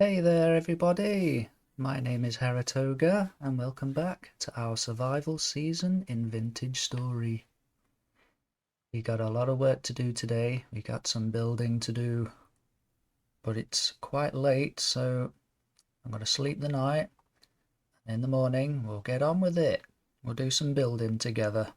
Hey there everybody, my name is Heretoga and welcome back to our survival season in Vintage Story. We got a lot of work to do today, we got some building to do, but it's quite late so I'm going to sleep the night and in the morning we'll get on with it. We'll do some building together.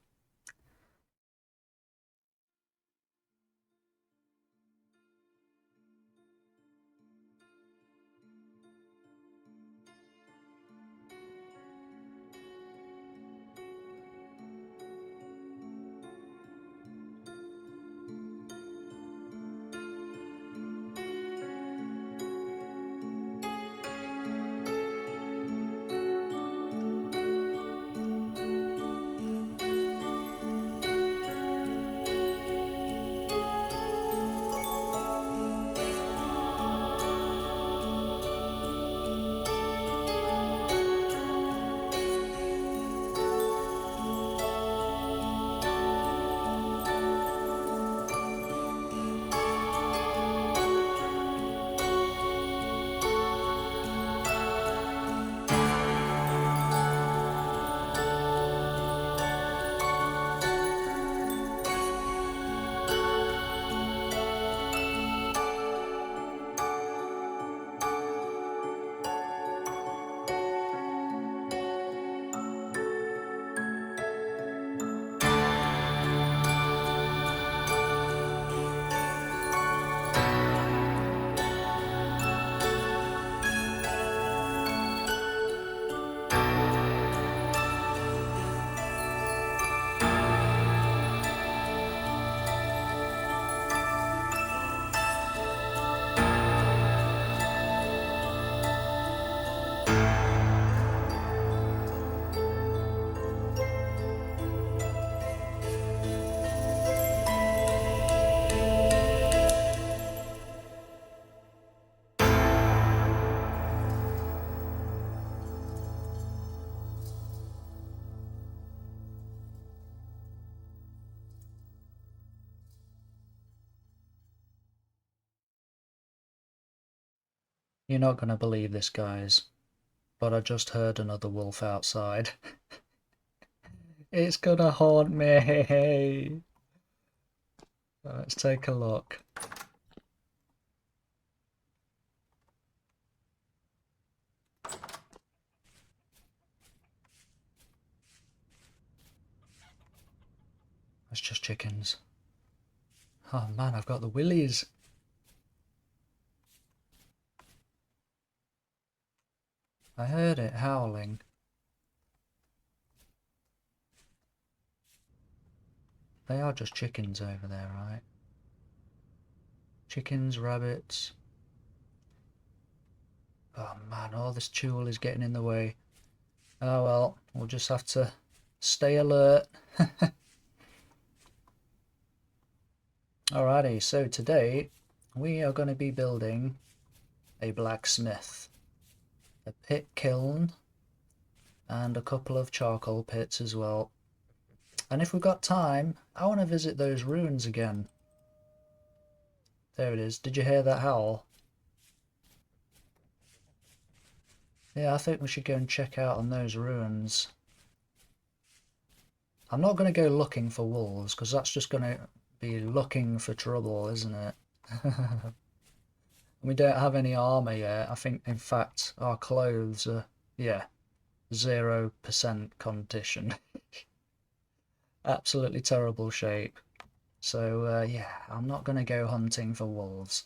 You're not going to believe this guys, but I just heard another wolf outside. It's gonna haunt me. Let's take a look. That's just chickens. Oh man, I've got the willies. I heard it howling. They are just chickens over there, right? Chickens, rabbits. Oh man, all this tulle is getting in the way. Oh well, we'll just have to stay alert. Alrighty, so today we are going to be building a blacksmith, a pit kiln, and a couple of charcoal pits as well. And if we've got time, I want to visit those ruins again. There it is. Did you hear that howl? Yeah, I think we should go and check out on those ruins. I'm not going to go looking for wolves, because that's just going to be looking for trouble, isn't it? We don't have any armor yet. I think, in fact, our clothes are, yeah, 0% condition. Absolutely terrible shape. So, yeah, I'm not going to go hunting for wolves.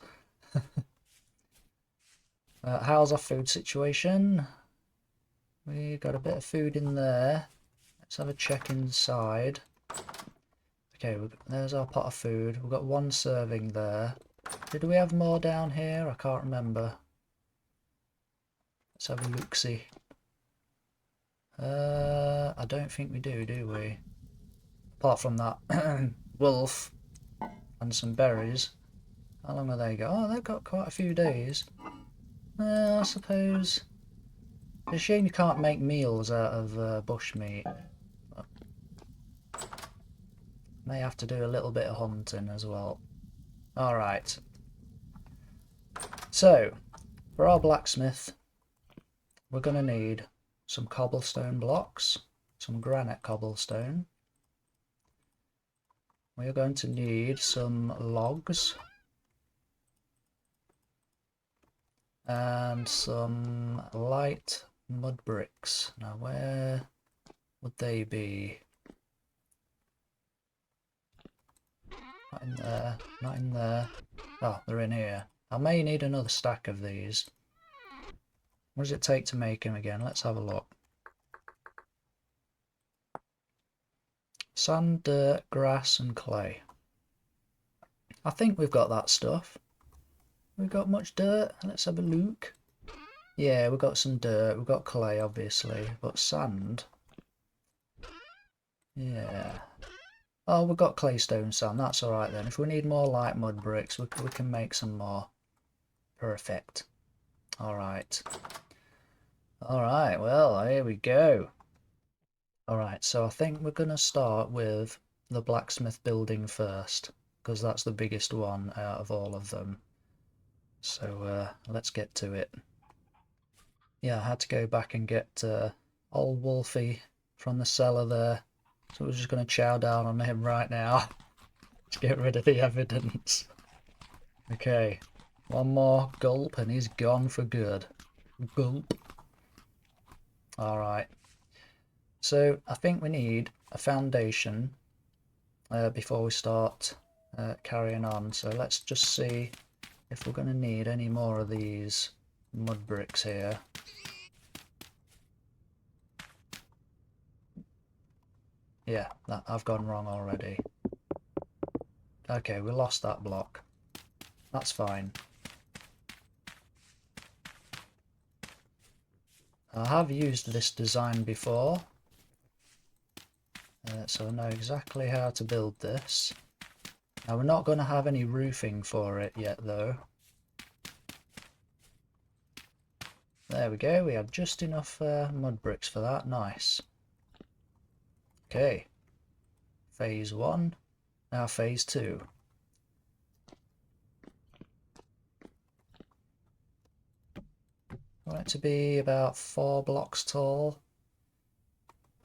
How's our food situation? We got a bit of food in there. Let's have a check inside. Okay, there's our pot of food. We've got one serving there. Did we have more down here? I can't remember. Let's have a look-see. I don't think we do we? Apart from that wolf and some berries. How long have they got? Oh, they've got quite a few days. I suppose. It's a shame you can't make meals out of bush meat. May have to do a little bit of hunting as well. Alright. So, For our blacksmith, we're going to need some cobblestone blocks, some granite cobblestone. We are going to need some logs and some light mud bricks. Now where would they be? Not in there, not in there. Oh, they're in here. I may need another stack of these. What does it take to make them again? Let's have a look. Sand, dirt, grass and clay. I think we've got that stuff. We've got much dirt. Let's have a look. Yeah, we've got some dirt. We've got clay, obviously. But sand. Yeah. Oh, we've got claystone sand. That's alright then. If we need more light mud bricks, we can make some more. Perfect. Alright. Alright, well, here we go. Alright, so I think we're going to start with the blacksmith building first, because that's the biggest one out of all of them. So let's get to it. Yeah, I had to go back and get old Wolfy from the cellar there. So we're just going to chow down on him right now to get rid of the evidence. Okay, one more gulp and he's gone for good. Gulp. Alright. So I think we need a foundation before we start carrying on. So let's just see if we're going to need any more of these mud bricks here. Yeah, I've gone wrong already. Okay, we lost that block. That's fine. I have used this design before, so I know exactly how to build this. Now we're not going to have any roofing for it yet though. There we go, we have just enough mud bricks for that, nice. Okay, phase 1, now phase 2. I want it to be about 4 blocks tall.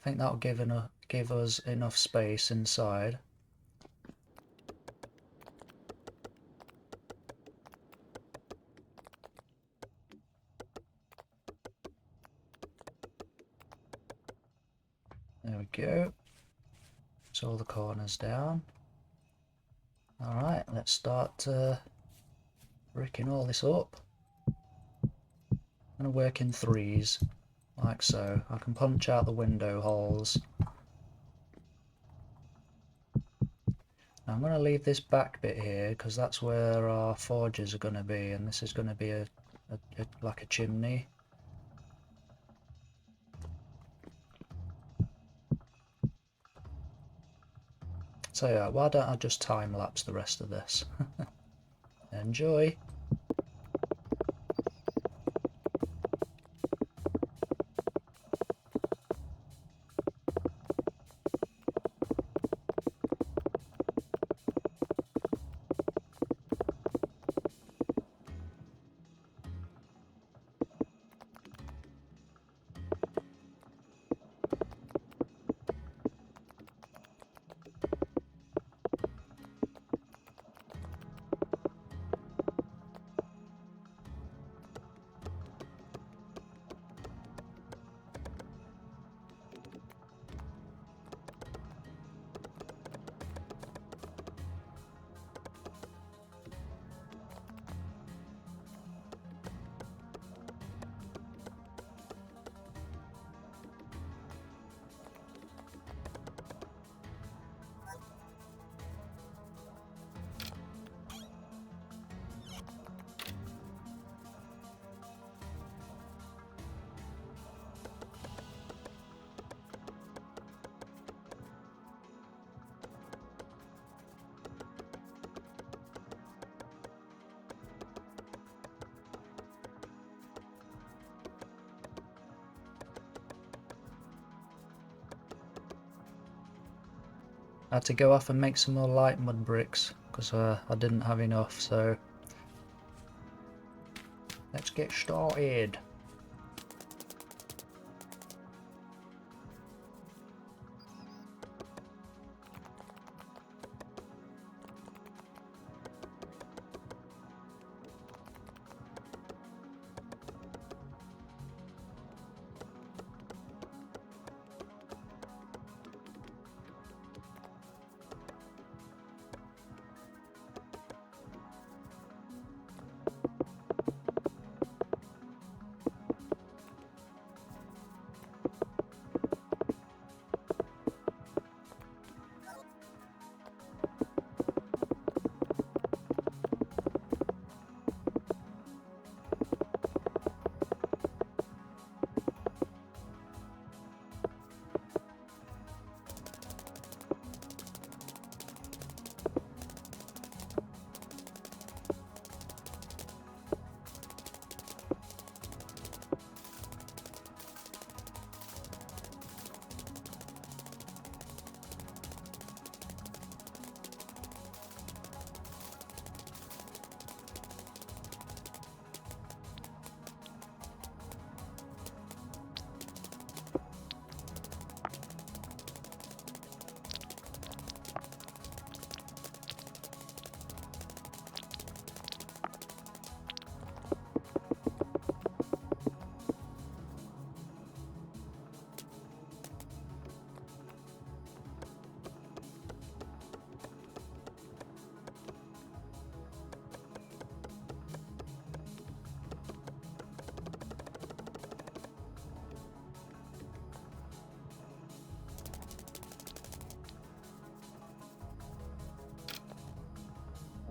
I think that'll give us enough space inside. There we go. So all the corners down. Alright, let's start bricking all this up. I'm going to work in 3s, like so. I can punch out the window holes. Now I'm going to leave this back bit here because that's where our forges are going to be, and this is going to be like a chimney. So yeah, why don't I just time lapse the rest of this? Enjoy! I had to go off and make some more light mud bricks because I didn't have enough, so let's get started.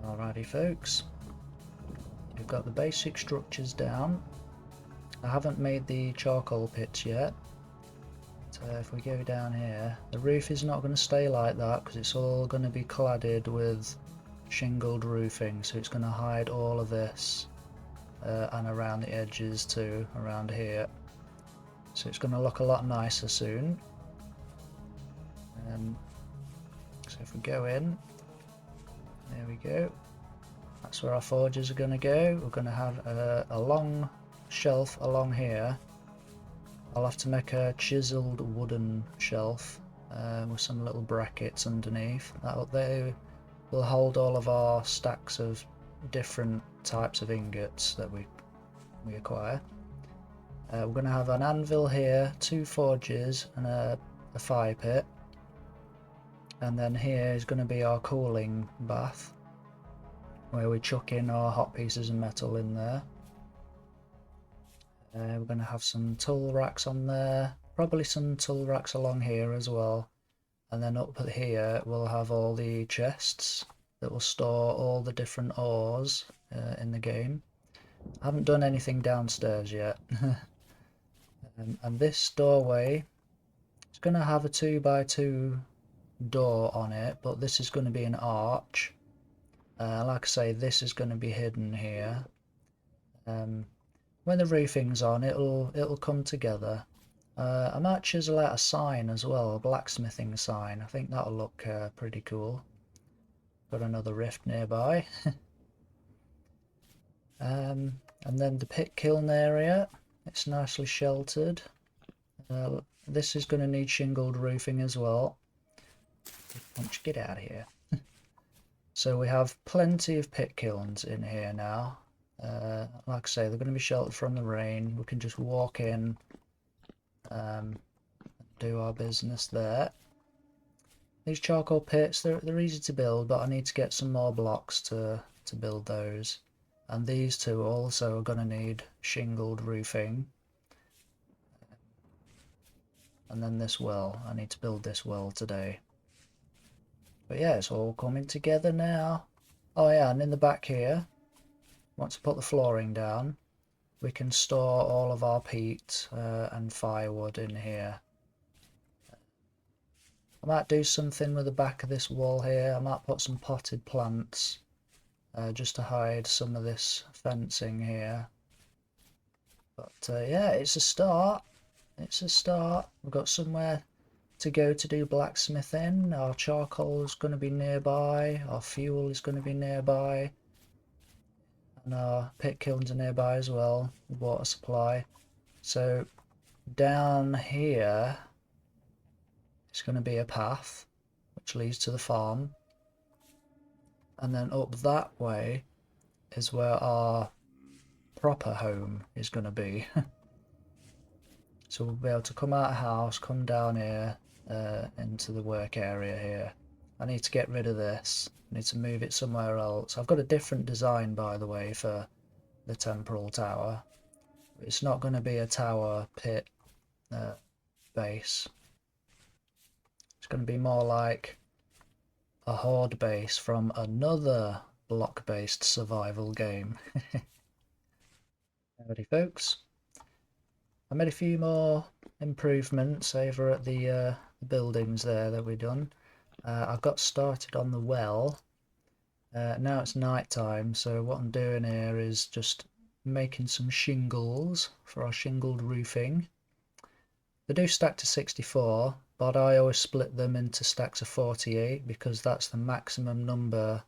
Alrighty folks, we've got the basic structures down. I haven't made the charcoal pits yet. So if we go down here, the roof is not going to stay like that because it's all going to be cladded with shingled roofing, so it's going to hide all of this and around the edges too, around here. So it's going to look a lot nicer soon. So if we go in, there we go. That's where our forges are going to go. We're going to have a long shelf along here. I'll have to make a chiseled wooden shelf with some little brackets underneath. They will hold all of our stacks of different types of ingots that we acquire. We're going to have an anvil here, 2 forges and a fire pit. And then here is going to be our cooling bath, where we chuck in our hot pieces of metal in there. We're going to have some tool racks on there, probably some tool racks along here as well. And then up here we'll have all the chests that will store all the different ores in the game. I haven't done anything downstairs yet. And this doorway is going to have a 2x2 door on it, but this is going to be an arch. Like I say, this is going to be hidden here. When the roofing's on, it'll come together. I might chisel out a sign as well, a blacksmithing sign. I think that'll look pretty cool. Got another rift nearby. And then the pit kiln area, it's nicely sheltered. This is going to need shingled roofing as well. Why don't you get out of here? So we have plenty of pit kilns in here now. Like I say, they're going to be sheltered from the rain. We can just walk in, do our business there. These charcoal pits, they're easy to build, but I need to get some more blocks to build those. And these two also are going to need shingled roofing. And then this well, I need to build this well today. But yeah, it's all coming together now. Oh yeah, and in the back here, once I put the flooring down, we can store all of our peat and firewood in here. I might do something with the back of this wall here. I might put some potted plants just to hide some of this fencing here. But yeah, it's a start. It's a start. We've got somewhere to go to do blacksmithing. Our charcoal is going to be nearby. Our fuel is going to be nearby. And our pit kilns are nearby as well, water supply. So down here it's going to be a path which leads to the farm, and then up that way is where our proper home is going to be. So we'll be able to come out of the house, come down here into the work area here. I need to get rid of this. I need to move it somewhere else. I've got a different design, by the way, for the temporal tower. It's not going to be a tower pit base. It's going to be more like a horde base from another block-based survival game. Howdy folks. I made a few more improvements over at the buildings there that we've done. I got started on the well. Now it's night time, so what I'm doing here is just making some shingles for our shingled roofing. They do stack to 64, but I always split them into stacks of 48 because that's the maximum number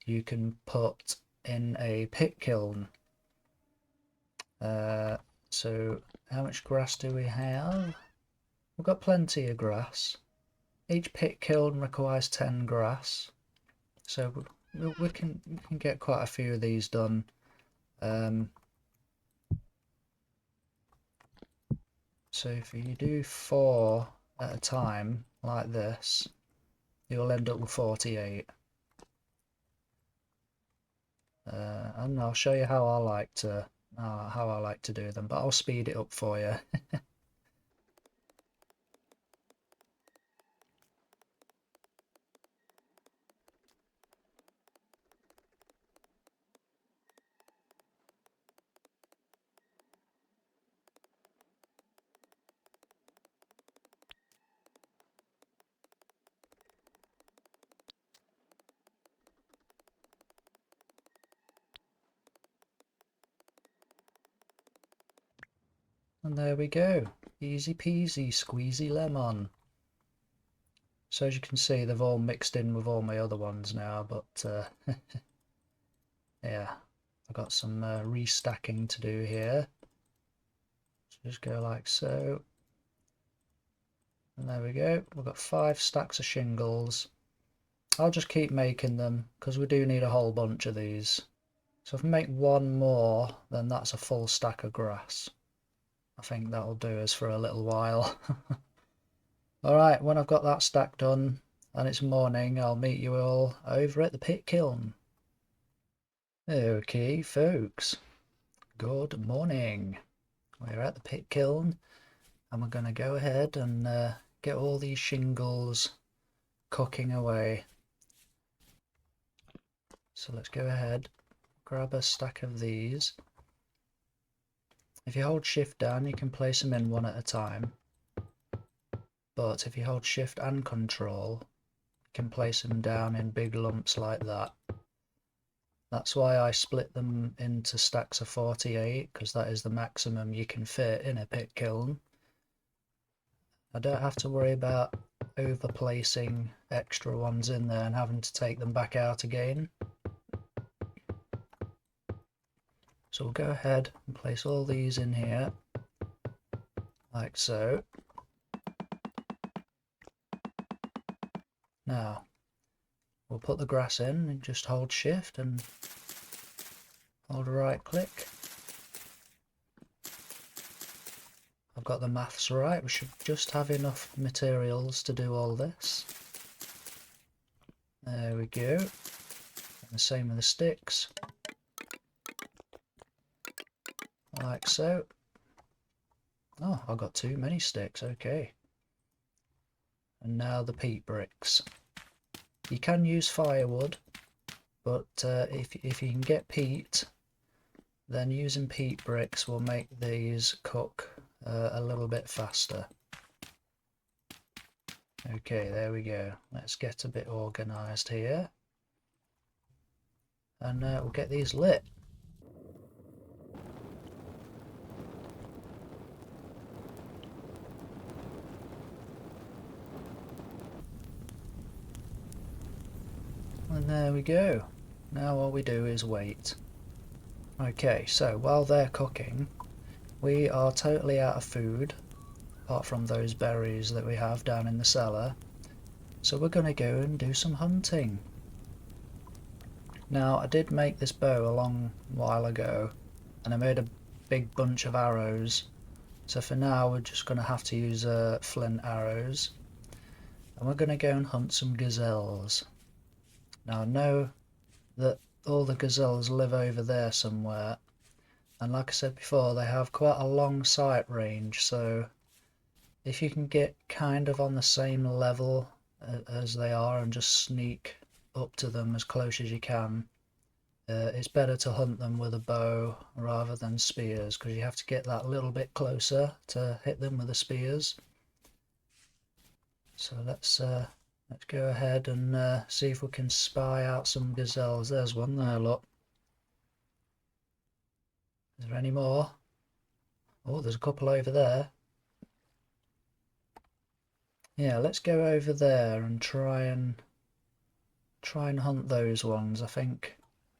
you can put in a pit kiln. So how much grass do we have? We've got plenty of grass. Each pit kiln requires 10 grass, so we can get quite a few of these done. So if you do 4 at a time like this, you'll end up with 48. And I'll show you how I like to do them, but I'll speed it up for you. And there we go, easy peasy squeezy lemon. So as you can see, they've all mixed in with all my other ones now, but yeah, I've got some restacking to do here. So just go like so, and there we go, we've got 5 stacks of shingles. I'll just keep making them because we do need a whole bunch of these. So if we make 1 more, then that's a full stack of grass. I think that'll do us for a little while. Alright, when I've got that stack done and it's morning, I'll meet you all over at the pit kiln. Okay folks, good morning. We're at the pit kiln and we're going to go ahead and get all these shingles cooking away. So let's go ahead, grab a stack of these. If you hold shift down, you can place them in one at a time. But if you hold shift and control, you can place them down in big lumps like that. That's why I split them into stacks of 48, because that is the maximum you can fit in a pit kiln. I don't have to worry about over placing extra ones in there and having to take them back out again. So we'll go ahead and place all these in here, like so. Now, we'll put the grass in and just hold shift and hold a right click. I've got the maths right, we should just have enough materials to do all this. There we go. And the same with the sticks. Like so. Oh, I've got too many sticks, okay. And now the peat bricks. You can use firewood, but if you can get peat, then using peat bricks will make these cook a little bit faster. Okay, there we go. Let's get a bit organised here. And we'll get these lit. And there we go. Now all we do is wait. Okay, so while they're cooking, we are totally out of food, apart from those berries that we have down in the cellar. So we're going to go and do some hunting. Now, I did make this bow a long while ago, and I made a big bunch of arrows. So for now, we're just going to have to use flint arrows. And we're going to go and hunt some gazelles. Now, I know that all the gazelles live over there somewhere. And like I said before, they have quite a long sight range, so if you can get kind of on the same level as they are and just sneak up to them as close as you can, it's better to hunt them with a bow rather than spears, because you have to get that little bit closer to hit them with the spears. So let's go ahead and see if we can spy out some gazelles. There's one there, look. Is there any more? Oh, there's a couple over there. Yeah, let's go over there and try and hunt those ones. I think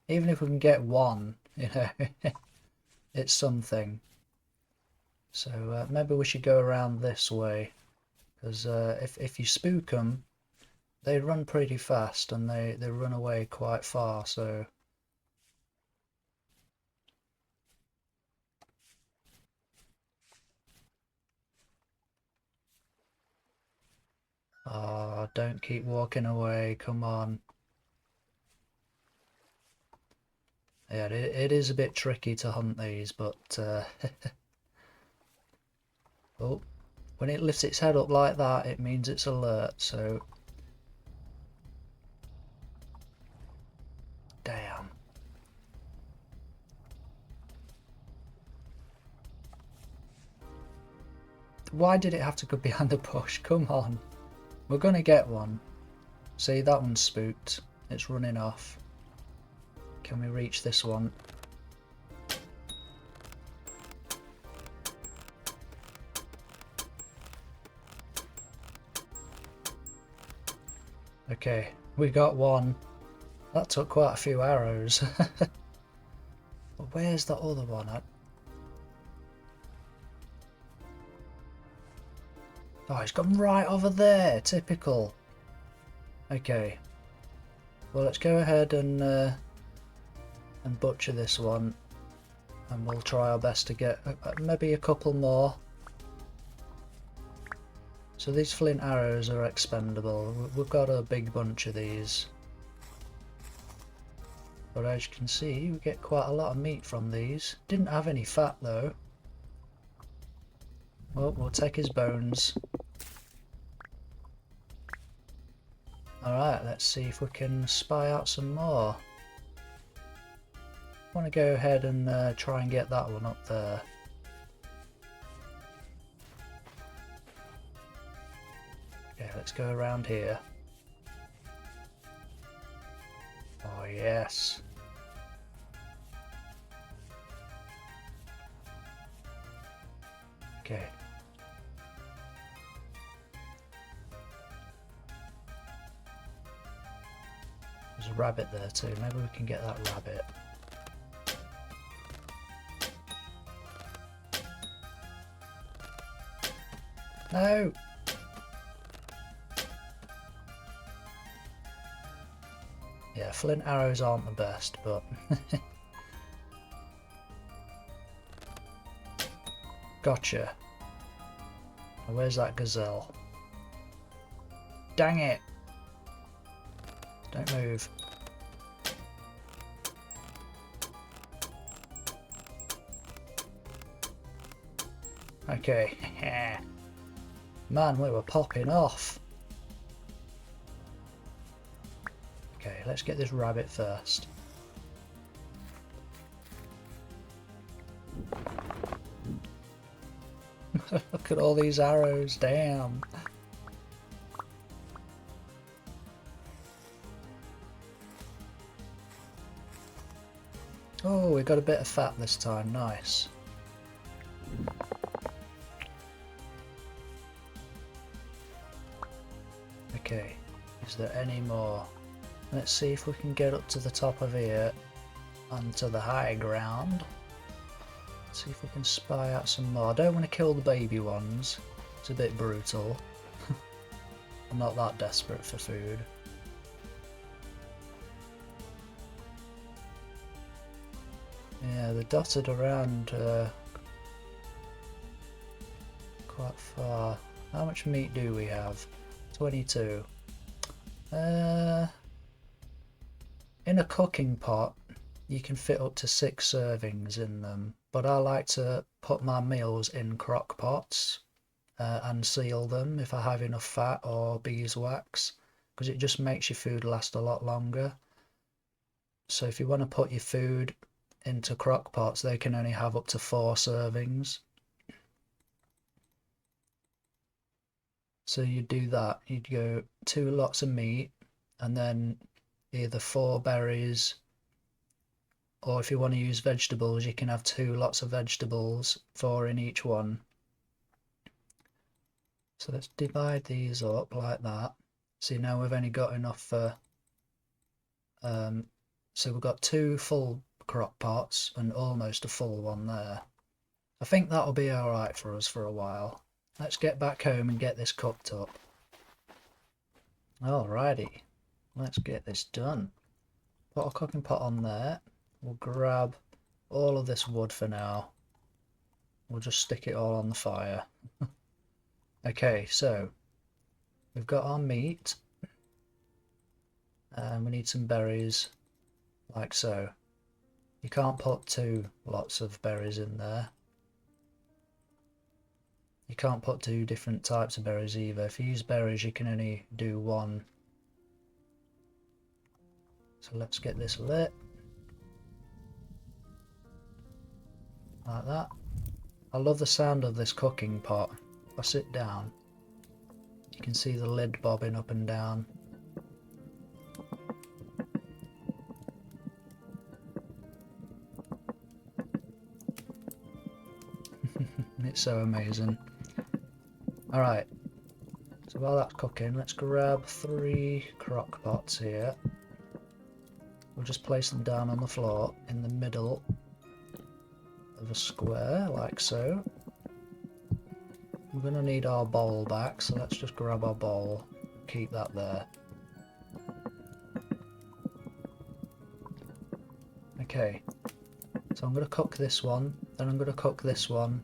even if we can get one, you know, it's something. So maybe we should go around this way, because if you spook them, they run pretty fast and they run away quite far. So oh, don't keep walking away, come on. Yeah, it is a bit tricky to hunt these, but oh, when it lifts its head up like that, it means it's alert, so damn. Why did it have to go behind the bush? Come on. We're gonna get one. See, that one's spooked. It's running off. Can we reach this one? Okay, we got one. That took quite a few arrows. But where's the other one? Oh, he's gone right over there. Typical. Okay. Well, let's go ahead and butcher this one, and we'll try our best to get maybe a couple more. So these flint arrows are expendable. We've got a big bunch of these, but as you can see, we get quite a lot of meat from these. Didn't have any fat though. Well, we'll take his bones. Alright, let's see if we can spy out some more. I want to go ahead and try and get that one up there. Okay, let's go around here. Oh yes. Okay. There's a rabbit there too. Maybe we can get that rabbit. No! Yeah, flint arrows aren't the best, but gotcha. Where's that gazelle? Dang it! Don't move. Okay. Man, we were popping off. Okay, let's get this rabbit first. Look at all these arrows, damn. Oh, we got a bit of fat this time, nice. Okay, is there any more? Let's see if we can get up to the top of here. onto the high ground. Let's see if we can spy out some more. I don't want to kill the baby ones. It's a bit brutal. I'm not that desperate for food. Yeah, they're dotted around quite far. How much meat do we have? 22. In a cooking pot, you can fit up to 6 servings in them, but I like to put my meals in crock pots and seal them if I have enough fat or beeswax, because it just makes your food last a lot longer. So if you want to put your food into crock pots, they can only have up to 4 servings. So you'd do that, you'd go 2 lots of meat and then either 4 berries, or if you want to use vegetables you can have 2 lots of vegetables, 4 in each one. So let's divide these up like that. See, now we've only got enough for so we've got 2 full crock pots and almost a full one there. I think that'll be alright for us for a while. Let's get back home and get this cooked up. Alrighty, let's get this done. Put our cooking pot on there. We'll grab all of this wood for now. We'll just stick it all on the fire. Okay, so we've got our meat and we need some berries like so. You can't put 2 lots of berries in there. You can't put 2 different types of berries either. If you use berries you can only do 1. So let's get this lit. Like that. I love the sound of this cooking pot. If I sit down, you can see the lid bobbing up and down. It's so amazing. Alright, so while that's cooking, let's grab 3 crock pots here. We'll just place them down on the floor in the middle of a square, like so. We're going to need our bowl back, so let's just grab our bowl, keep that there. Okay, so I'm going to cook this one, then I'm going to cook this one,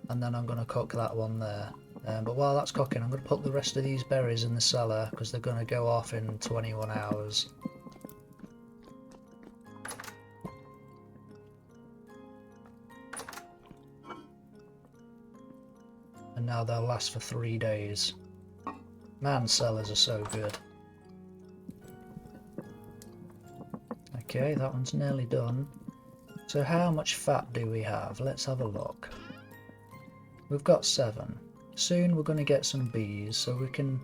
and then I'm going to cook that one there. But while that's cooking, I'm going to put the rest of these berries in the cellar because they're going to go off in 21 hours. And now they'll last for 3 days. Man, cellars are so good. Okay, that one's nearly done. So how much fat do we have? Let's have a look. We've got 7. Soon we're going to get some bees, so we can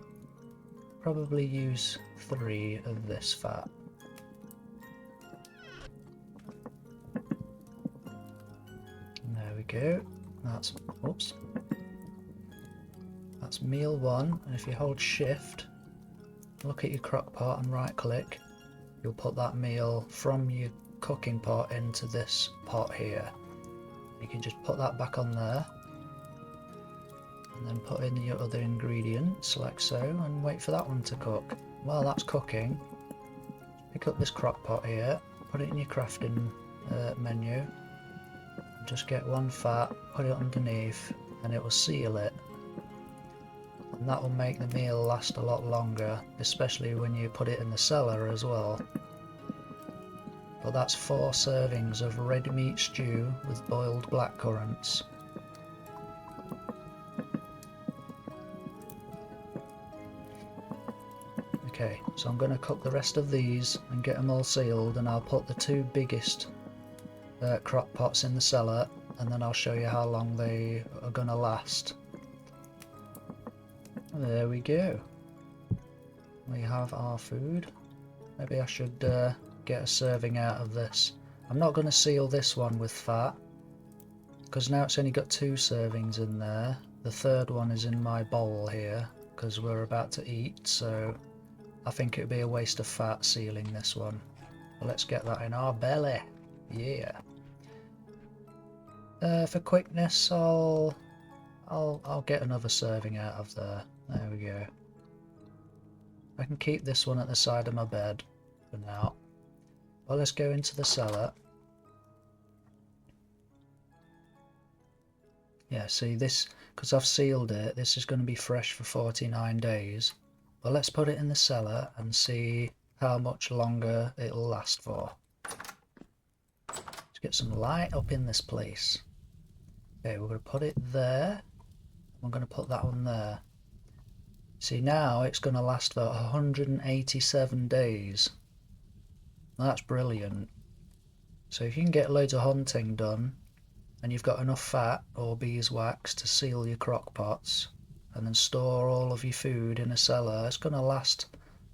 probably use 3 of this fat. There we go. That's, oops. That's meal 1, and if you hold shift, look at your crock pot and right click, you'll put that meal from your cooking pot into this pot here. You can just put that back on there. And then put in your other ingredients like so and wait for that one to cook. While that's cooking, pick up this crock pot here, put it in your crafting menu, just get 1 fat, put it underneath and it will seal it. And that will make the meal last a lot longer, especially when you put it in the cellar as well. But that's 4 servings of red meat stew with boiled blackcurrants. Okay, so I'm going to cook the rest of these and get them all sealed, and I'll put the 2 biggest crock pots in the cellar, and then I'll show you how long they are going to last. There we go. We have our food. Maybe I should get a serving out of this. I'm not going to seal this one with fat, because now it's only got 2 servings in there. The 3rd one is in my bowl here, because we're about to eat, so I think it would be a waste of fat sealing this one. Let's get that in our belly. Yeah. For quickness, I'll get another serving out of there. There we go. I can keep this one at the side of my bed for now. Well, let's go into the cellar. Yeah, see this, because I've sealed it, this is going to be fresh for 49 days. Well, let's put it in the cellar and see how much longer it'll last for. Let's get some light up in this place. Okay, we're going to put it there. I'm going to put that one there. See, now it's going to last for 187 days. That's brilliant. So if you can get loads of hunting done, and you've got enough fat or beeswax to seal your crock pots, and then store all of your food in a cellar, it's going to last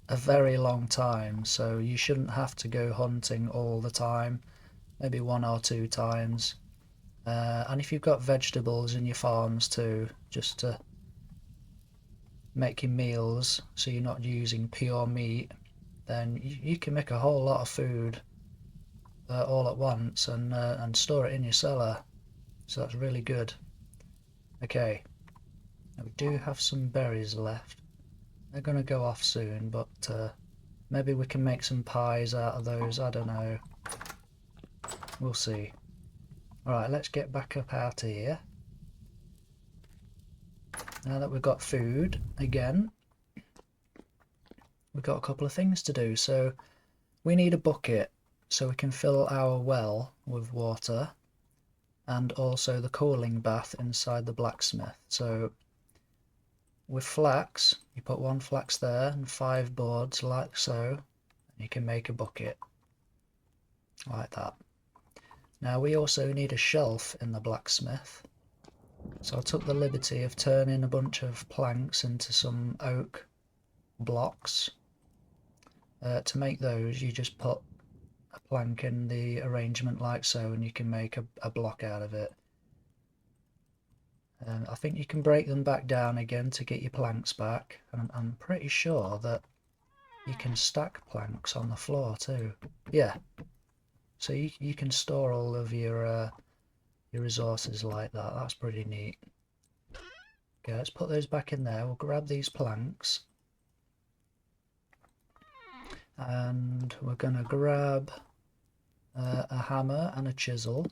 a very long time. So you shouldn't have to go hunting all the time, maybe 1 or 2 times. And if you've got vegetables in your farms too, just to make your meals so you're not using pure meat, then you can make a whole lot of food all at once and store it in your cellar. So that's really good. Okay, now we do have some berries left. They're going to go off soon, but maybe we can make some pies out of those. I don't know. We'll see. Alright, let's get back up out of here. Now that we've got food again, we've got a couple of things to do. So we need a bucket so we can fill our well with water, and also the cooling bath inside the blacksmith. So with flax, you put 1 flax there and 5 boards like so, and you can make a bucket like that. Now we also need a shelf in the blacksmith. So I took the liberty of turning a bunch of planks into some oak blocks. To make those, you just put a plank in the arrangement like so, and you can make a block out of it. I think you can break them back down again to get your planks back, and I'm pretty sure that you can stack planks on the floor too. Yeah, so you can store all of your resources like that. That's pretty neat. Okay, let's put those back in there. We'll grab these planks, and we're going to grab a hammer and a chisel.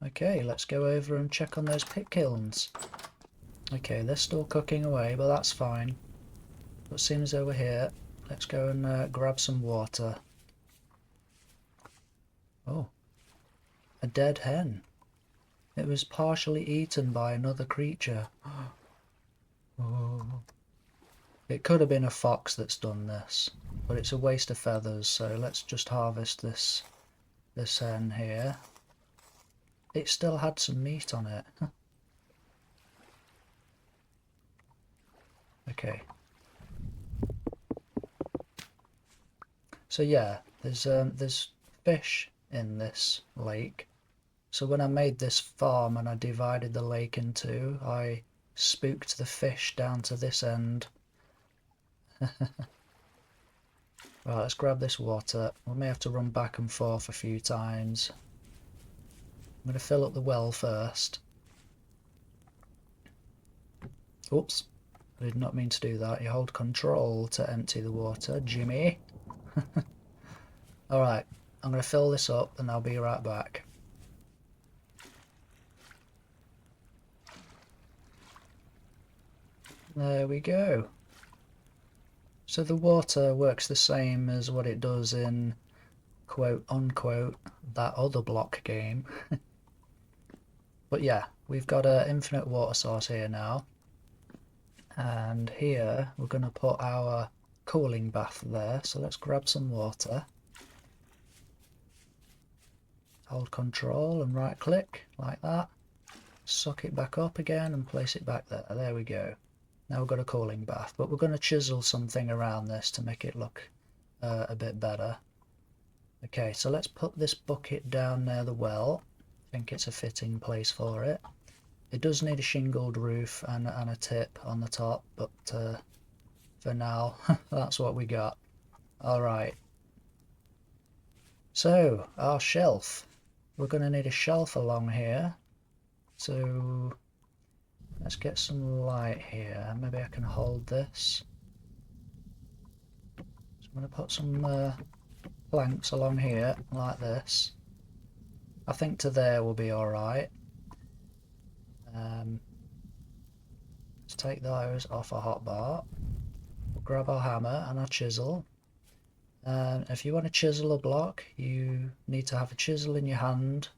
Okay, let's go over and check on those pit kilns. Okay, they're still cooking away, but that's fine. But seeing as though we're here, let's go and grab some water. Oh, a dead hen. It was partially eaten by another creature. Oh. It could have been a fox that's done this, but it's a waste of feathers, so let's just harvest this hen here. It still had some meat on it. Okay. So yeah, there's fish in this lake. So when I made this farm and I divided the lake in 2, I spooked the fish down to this end. Right, let's grab this water. We may have to run back and forth a few times. I'm going to fill up the well first. Oops, I did not mean to do that. You hold control to empty the water, Jimmy. Alright, I'm going to fill this up and I'll be right back. There we go. So the water works the same as what it does in quote unquote that other block game. But yeah, we've got an infinite water source here now, and here we're going to put our cooling bath there. So let's grab some water, hold control and right click like that, suck it back up again and place it back there. There we go. Now we've got a cooling bath, but we're going to chisel something around this to make it look a bit better. Okay, so let's put this bucket down near the well. I think it's a fitting place for it. It does need a shingled roof and a tip on the top, but for now, that's what we got. Alright, So our shelf, we're going to need a shelf along here, so let's get some light here. Maybe I can hold this. So I'm going to put some planks along here like this. I think to there will be alright. Let's take those off a hotbar. We'll grab our hammer and our chisel. If you want to chisel a block, you need to have a chisel in your hand,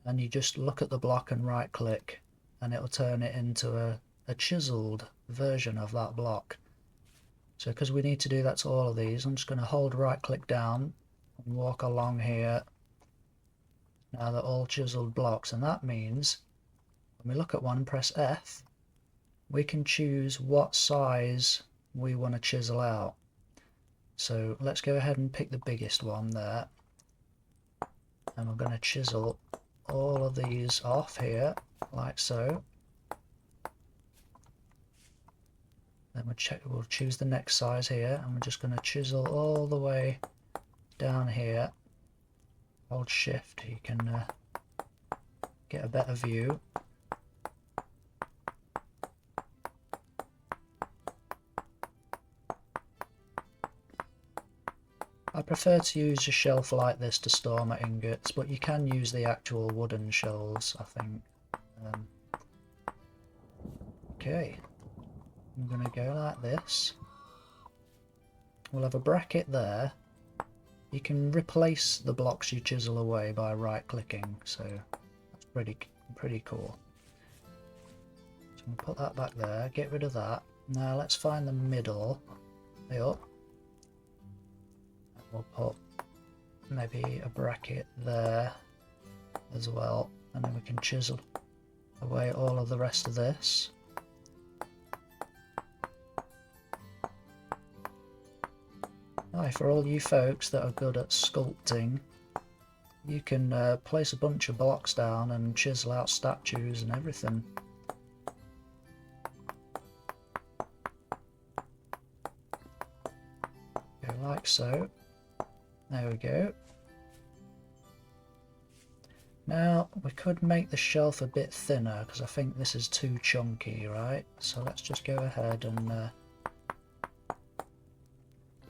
and you just look at the block and right click, and it'll turn it into a chiseled version of that block. So because we need to do that to all of these, I'm just going to hold right click down and walk along here. Now they're all chiseled blocks, and that means when we look at one and press F, we can choose what size we want to chisel out. So let's go ahead and pick the biggest one there, and we're going to chisel all of these off here like so. Then we'll choose the next size here, and we're just going to chisel all the way down here. Hold shift, you can get a better view. I prefer to use a shelf like this to store my ingots, but you can use the actual wooden shelves, I think. Okay, I'm going to go like this. We'll have a bracket there. You can replace the blocks you chisel away by right clicking, so that's pretty cool. So we'll put that back there, get rid of that. Now let's find the middle. Up. We'll put maybe a bracket there as well, and then we can chisel away all of the rest of this. Now, for all you folks that are good at sculpting, you can place a bunch of blocks down and chisel out statues and everything. Go like so. There we go. Now we could make the shelf a bit thinner because I think this is too chunky, right? So let's just go ahead and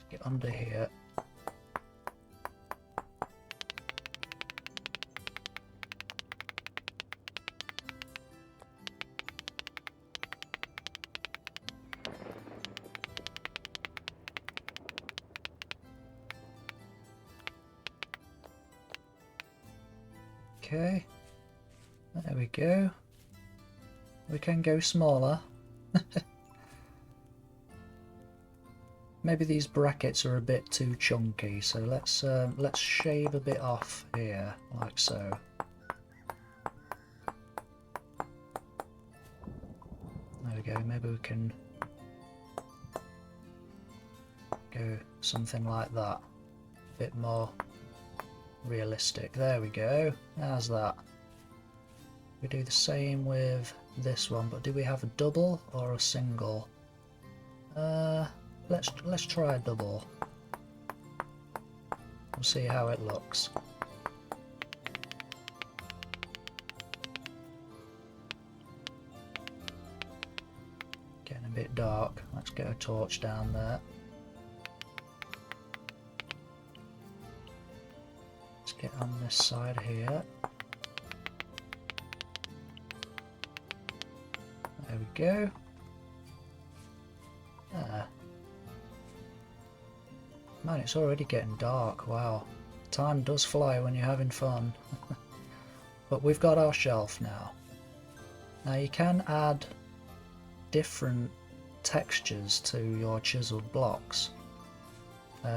get under here. Okay, there we go. We can go smaller. Maybe these brackets are a bit too chunky, so let's shave a bit off here, like so. There we go. Maybe we can go something like that, a bit more realistic. There we go. How's that? We do the same with this one, but do we have a double or a single? Let's try a double. We'll see how it looks. Getting a bit dark. Let's get a torch down there. Get on this side here. There we go. Man, it's already getting dark. Wow. Time does fly when you're having fun. But we've got our shelf now. Now you can add different textures to your chiseled blocks.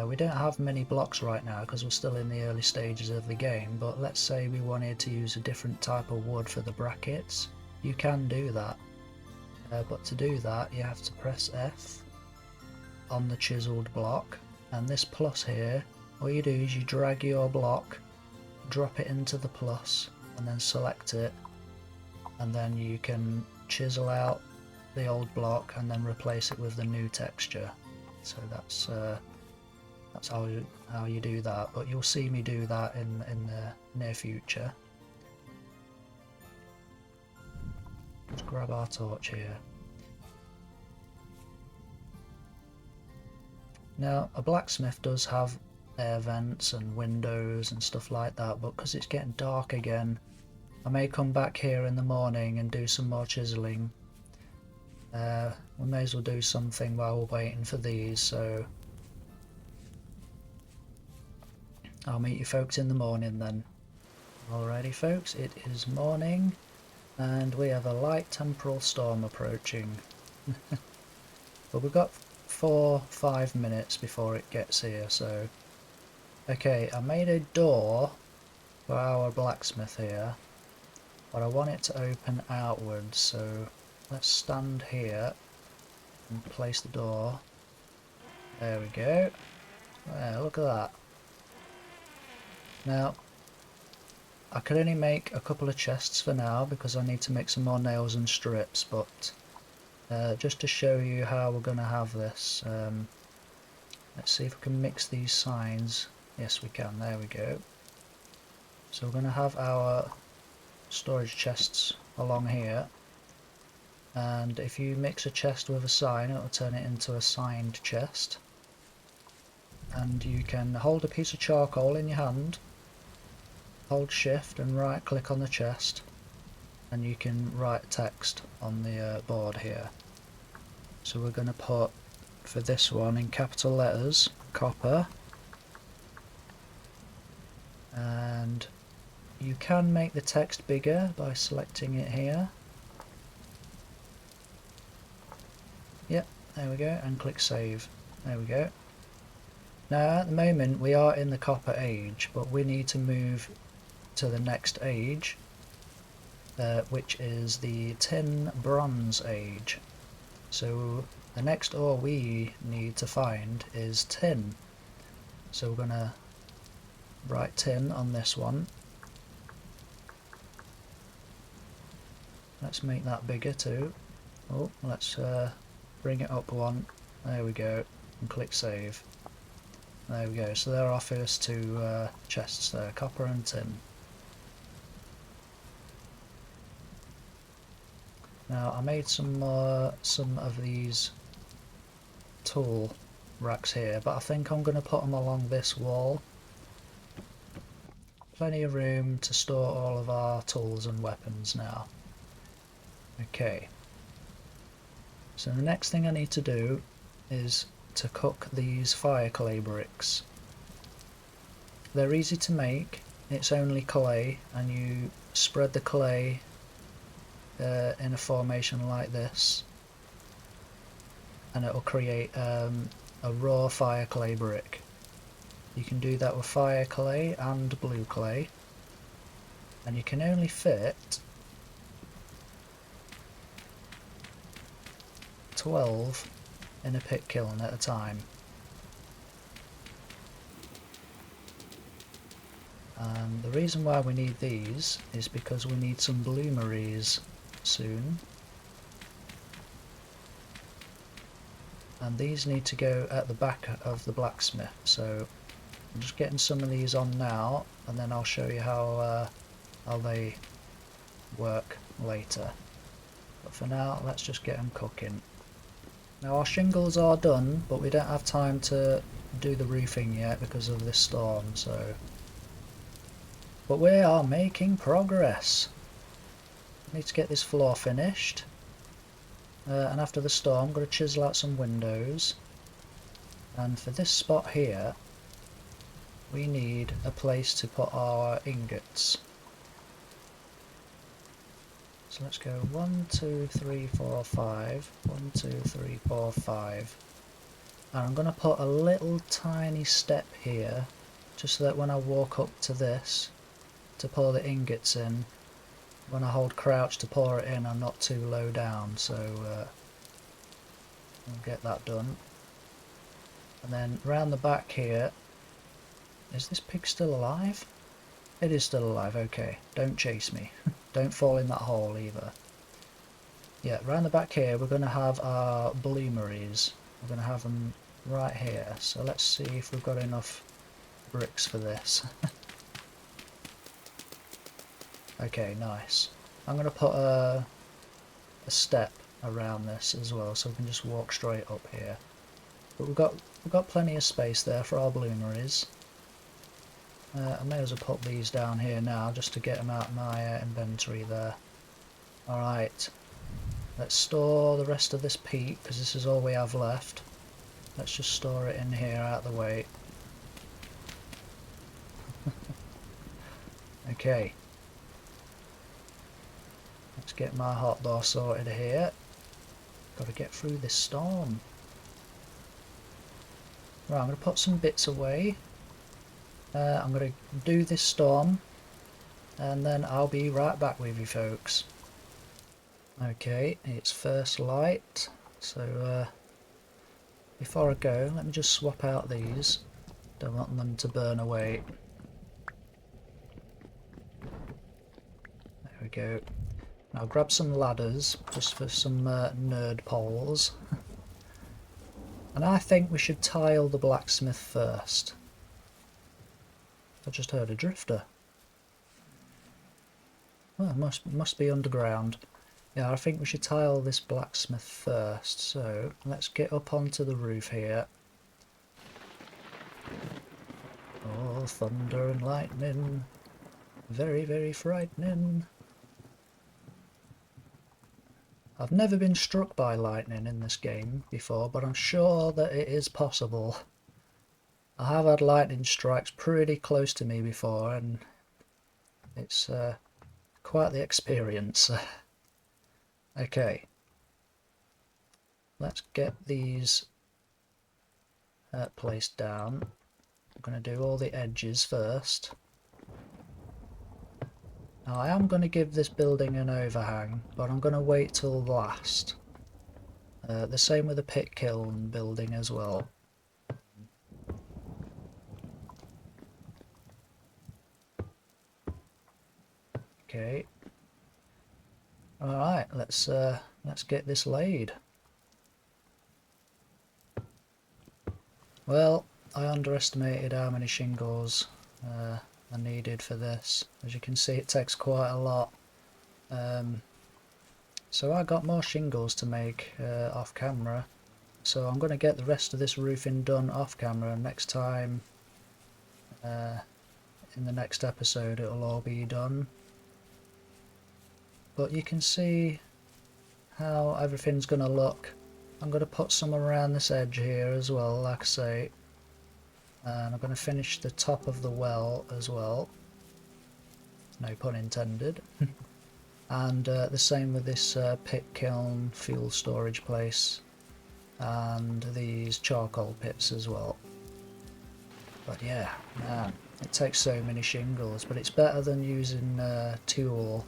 We don't have many blocks right now because we're still in the early stages of the game, but let's say we wanted to use a different type of wood for the brackets. You can do that, but to do that you have to press F on the chiseled block, and this plus here, all you do is you drag your block, drop it into the plus, and then select it, and then you can chisel out the old block and then replace it with the new texture. So That's how you do that, but you'll see me do that in the near future. Let's grab our torch here. Now, a blacksmith does have air vents and windows and stuff like that, but because it's getting dark again, I may come back here in the morning and do some more chiseling. We may as well do something while we're waiting for these, so I'll meet you folks in the morning then. Alrighty folks, it is morning and we have a light temporal storm approaching. But we've got 4-5 minutes before it gets here, so okay, I made a door for our blacksmith here, but I want it to open outwards, so let's stand here and place the door. There we go. Yeah, look at that. Now, I could only make a couple of chests for now because I need to make some more nails and strips, but just to show you how we're going to have this, let's see if we can mix these signs. Yes, we can. There we go. So we're going to have our storage chests along here, and if you mix a chest with a sign, it will turn it into a signed chest. And you can hold a piece of charcoal in your hand, hold shift and right click on the chest, and you can write text on the board here. So we're going to put, for this one, in capital letters, copper, and you can make the text bigger by selecting it here. Yep, there we go, and click save. There we go. Now at the moment we are in the copper age, but we need to move to the next age, which is the tin bronze age. So the next ore we need to find is tin. So we're going to write tin on this one. Let's make that bigger too. Oh, let's bring it up one. There we go, and click save. There we go, so there are our first two chests there, copper and tin. Now I made some of these tool racks here, but I think I'm going to put them along this wall. Plenty of room to store all of our tools and weapons now. Okay, so the next thing I need to do is to cook these fire clay bricks. They're easy to make, it's only clay, and you spread the clay in a formation like this, and it will create a raw fire clay brick. You can do that with fire clay and blue clay, and you can only fit 12 in a pit kiln at a time. And the reason why we need these is because we need some bloomeries soon, and these need to go at the back of the blacksmith, so I'm just getting some of these on now, and then I'll show you how they work later. But for now, let's just get them cooking. Now our shingles are done, but we don't have time to do the roofing yet because of this storm, so... But we are making progress. I need to get this floor finished. And after the storm, I'm going to chisel out some windows. And for this spot here, we need a place to put our ingots. So let's go 1, 2, 3, 4, 5. 1, 2, 3, 4, 5. And I'm going to put a little tiny step here, just so that when I walk up to this, to pour the ingots in, when I hold crouch to pour it in, I'm not too low down, so I'll get that done. And then round the back here, is this pig still alive? It is still alive, okay. Don't chase me. Don't fall in that hole either. Yeah, round the back here we're going to have our bloomeries. We're going to have them right here. So let's see if we've got enough bricks for this. Okay, nice. I'm going to put a step around this as well, so we can just walk straight up here. But we've got plenty of space there for our bloomeries. I may as well put these down here now just to get them out of my inventory there. Alright, let's store the rest of this peat because this is all we have left. Let's just store it in here out of the way. Okay. Let's get my hot bar sorted here. Got to get through this storm. Right, I'm going to put some bits away. I'm going to do this storm and then I'll be right back with you folks. Okay, it's first light, so before I go, let me just swap out these. Don't want them to burn away. There we go. Now grab some ladders just for some nerd poles. And I think we should tile the blacksmith first. I just heard a drifter. Well, must be underground. Yeah, I think we should tile this blacksmith first. So let's get up onto the roof here. Oh, thunder and lightning. Very, very frightening. I've never been struck by lightning in this game before, but I'm sure that it is possible. I have had lightning strikes pretty close to me before, and it's quite the experience. Okay, let's get these placed down. I'm going to do all the edges first. Now I am going to give this building an overhang, but I'm going to wait till last. The same with the Pit Kiln building as well. Okay. Alright, let's get this laid. Well, I underestimated how many shingles are needed for this. As you can see, it takes quite a lot. So I got more shingles to make off camera. So I'm going to get the rest of this roofing done off camera, and next time, in the next episode, it'll all be done. But you can see how everything's going to look. I'm going to put some around this edge here as well, like I say. And I'm going to finish the top of the well as well. No pun intended. And the same with this pit kiln fuel storage place. And these charcoal pits as well. But yeah, man, it takes so many shingles. But it's better than using tool.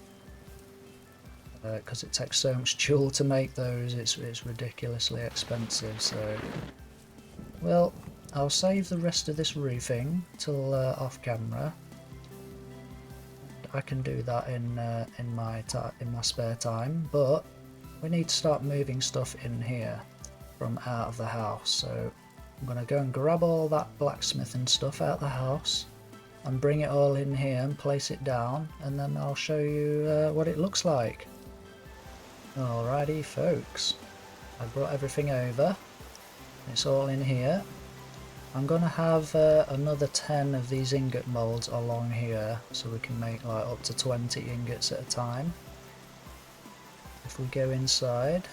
Because it takes so much fuel to make those, it's ridiculously expensive. So, well, I'll save the rest of this roofing till off camera. I can do that in my spare time, but we need to start moving stuff in here from out of the house. So I'm gonna go and grab all that blacksmithing stuff out of the house and bring it all in here and place it down, and then I'll show you what it looks like. Alrighty folks, I brought everything over, it's all in here. I'm going to have another 10 of these ingot moulds along here, so we can make like up to 20 ingots at a time. If we go inside,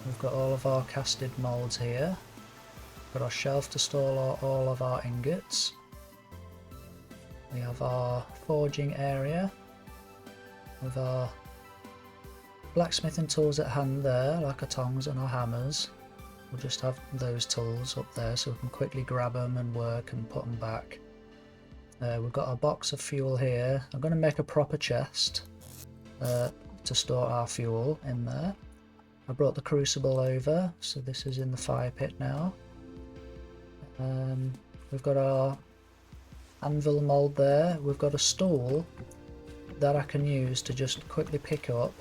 we've got all of our casted moulds here, got our shelf to store all of our ingots. We have our forging area with our blacksmithing tools at hand there, like our tongs and our hammers. We'll just have those tools up there so we can quickly grab them and work and put them back. We've got our box of fuel here. I'm going to make a proper chest to store our fuel in there. I brought the crucible over, so this is in the fire pit now. We've got our anvil mould there. We've got a stool that I can use to just quickly pick up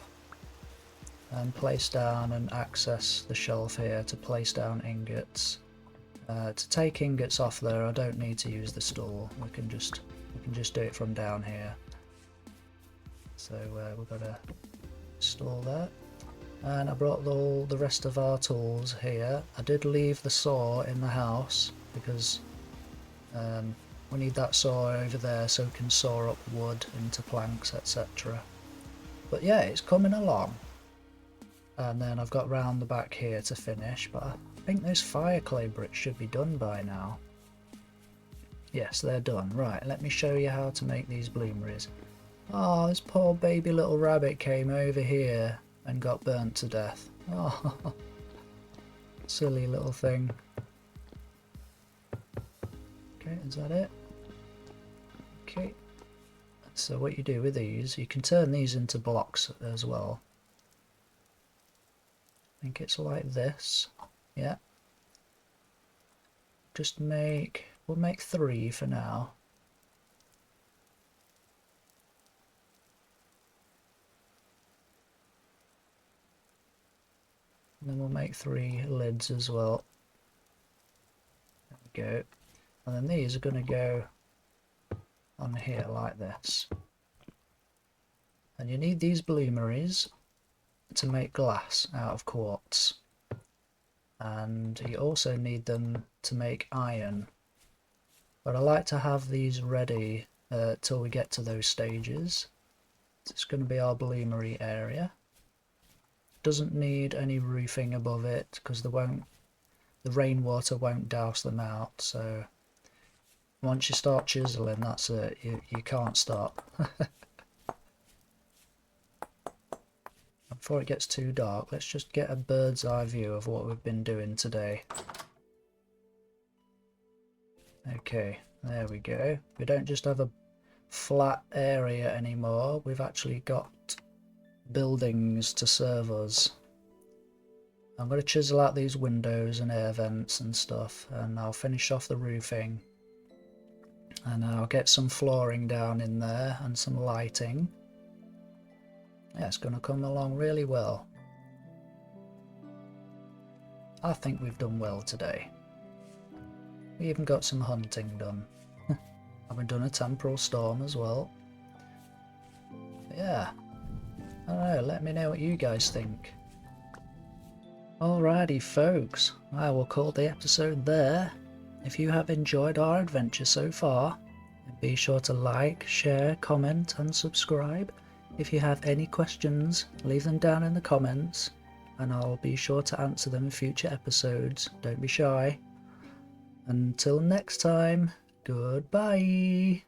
and place down and access the shelf here to place down ingots. To take ingots off there, I don't need to use the store. We can just do it from down here. So we've got to install that. And I brought all the rest of our tools here. I did leave the saw in the house because we need that saw over there so we can saw up wood into planks, etc. But yeah, it's coming along. And then I've got round the back here to finish, but I think those fire clay bricks should be done by now. Yes, they're done. Right, let me show you how to make these bloomeries. Oh, this poor baby little rabbit came over here and got burnt to death. Oh, silly little thing. Okay, is that it? Okay. So what you do with these, you can turn these into blocks as well. I think it's like this. Yeah. We'll make 3 for now. And then we'll make 3 lids as well. There we go. And then these are going to go on here like this. And you need these bloomeries to make glass out of quartz. And you also need them to make iron. But I like to have these ready till we get to those stages. It's going to be our bloomery area. Doesn't need any roofing above it because the rainwater won't douse them out. So once you start chiseling, that's it. You can't stop. Before it gets too dark, let's just get a bird's eye view of what we've been doing today. Okay, there we go. We don't just have a flat area anymore, we've actually got buildings to serve us. I'm going to chisel out these windows and air vents and stuff, and I'll finish off the roofing. And I'll get some flooring down in there and some lighting. Yeah, it's going to come along really well. I think we've done well today. We even got some hunting done. I've done a temporal storm as well. But yeah, I don't know, let me know what you guys think. Alrighty folks, I will call the episode there. If you have enjoyed our adventure so far, be sure to like, share, comment and subscribe. If you have any questions, leave them down in the comments and I'll be sure to answer them in future episodes. Don't be shy. Until next time, goodbye.